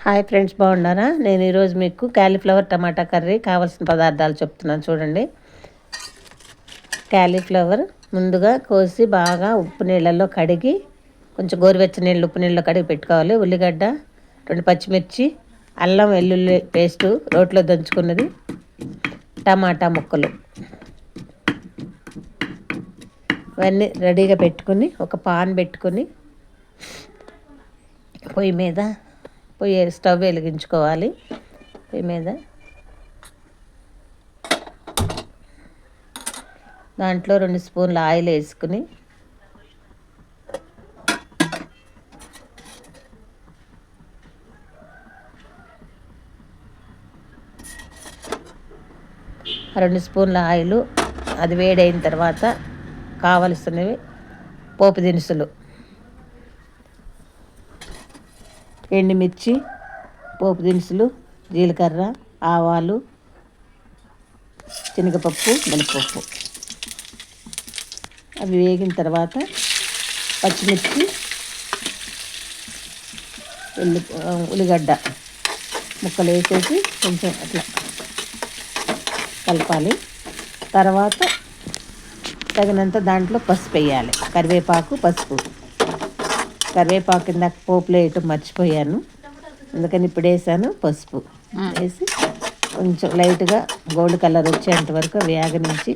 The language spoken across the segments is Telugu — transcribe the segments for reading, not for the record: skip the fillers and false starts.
హాయ్ ఫ్రెండ్స్, బాగున్నారా? నేను ఈరోజు మీకు క్యాలీఫ్లవర్ టమాటా కర్రీ కావాల్సిన పదార్థాలు చెప్తున్నాను చూడండి. క్యాలీఫ్లవర్ ముందుగా కోసి బాగా ఉప్పు నీళ్ళల్లో కడిగి కొంచెం గోరువెచ్చని నీళ్ళు ఉప్పు నీళ్ళలో కడిగి పెట్టుకోవాలి. ఉల్లిగడ్డ, 2 పచ్చిమిర్చి, అల్లం వెల్లుల్లి పేస్టు రోట్లో దంచుకున్నది, టమాటా ముక్కలు ఇవన్నీ రెడీగా పెట్టుకుని ఒక పాన్ పెట్టుకుని పొయ్యి స్టవ్ వెలిగించుకోవాలి. పొయ్యి మీద దాంట్లో 2 స్పూన్ల ఆయిల్ వేసుకుని అది వేడైన తర్వాత కావలసినవి పోపు దినుసులు, ఎండుమిర్చి, పోపు దినుసులు, జీలకర్ర, ఆవాలు, శనగపప్పు, మినపప్పు అవి వేగిన తర్వాత పచ్చిమిర్చి, ఉల్లిగడ్డ ముక్కలు వేసేసి కొంచెం అట్లా కలపాలి. తర్వాత తగినంత దాంట్లో పసుపు వేయాలి. కరివేపాకు కింద పోపులో వేయటం మర్చిపోయాను, అందుకని ఇప్పుడు వేసాను. పసుపు వేసి కొంచెం లైట్గా గోల్డ్ కలర్ వచ్చేంత వరకు వేగనించి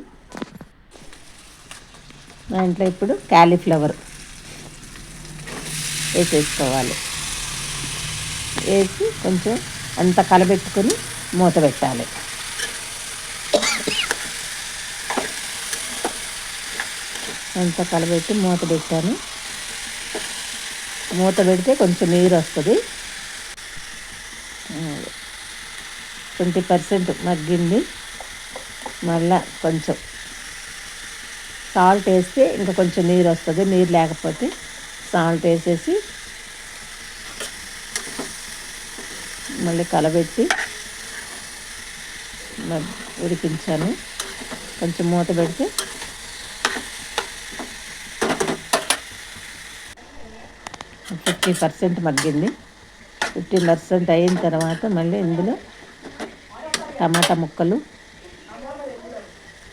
దాంట్లో ఇప్పుడు క్యాలీఫ్లవర్ వేసేసుకోవాలి. వేసి కొంచెం అంతా కలబెట్టుకొని మూత పెట్టాలి. అంతా కలబెట్టి మూత పెట్టాను. మూత పెడితే కొంచెం నీరు వస్తుంది. 20% మగ్గింది. మళ్ళా కొంచెం సాల్ట్ వేస్తే ఇంకా కొంచెం నీరు వస్తుంది. నీరు లేకపోతే సాల్ట్ వేసేసి మళ్ళీ కలబెట్టి ఉడికించాను. కొంచెం మూత పెడితే 50% మగ్గింది. 50% అయిన తర్వాత మళ్ళీ ఇందులో టమాటా ముక్కలు,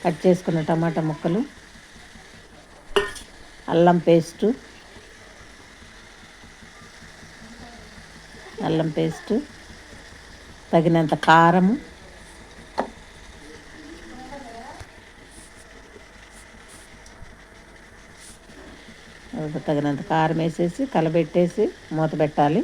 కట్ చేసుకున్న టమాటా ముక్కలు, అల్లం పేస్టు, తగినంత కారము, వేసేసి కలబెట్టేసి మూత పెట్టాలి.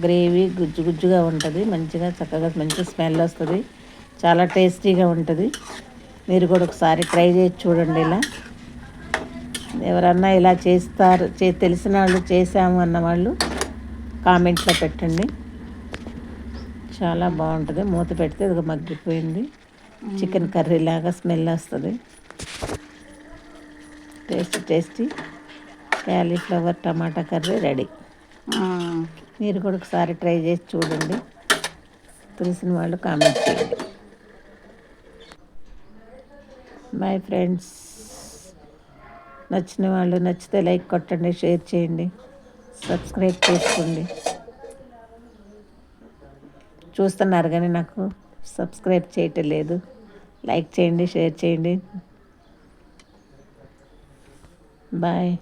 గ్రేవీ గుజ్జుగా ఉంటుంది. చక్కగా మంచి స్మెల్ వస్తుంది. చాలా టేస్టీగా ఉంటుంది. మీరు కూడా ఒకసారి ట్రై చేసి చూడండి. ఇలా ఎవరన్నా ఇలా తెలిసిన వాళ్ళు చేసాము అన్నవాళ్ళు కామెంట్లో పెట్టండి. చాలా బాగుంటుంది. మూత పెడితే అది మగ్గిపోయింది. చికెన్ కర్రీ లాగా స్మెల్ వస్తుంది. టేస్టీ క్యాలీఫ్లవర్ టమాటా కర్రీ రెడీ. మీరు కూడా ఒకసారి ట్రై చేసి చూడండి. తెలిసిన వాళ్ళు కామెంట్ చేయండి. Bye friends. నచ్చితే లైక్ కొట్టండి, షేర్ చేయండి, సబ్స్క్రైబ్ చేసుకోండి. చూస్తున్నారు కానీ నాకు సబ్స్క్రైబ్ చేయటం లేదు. లైక్ చేయండి, షేర్ చేయండి. బాయ్.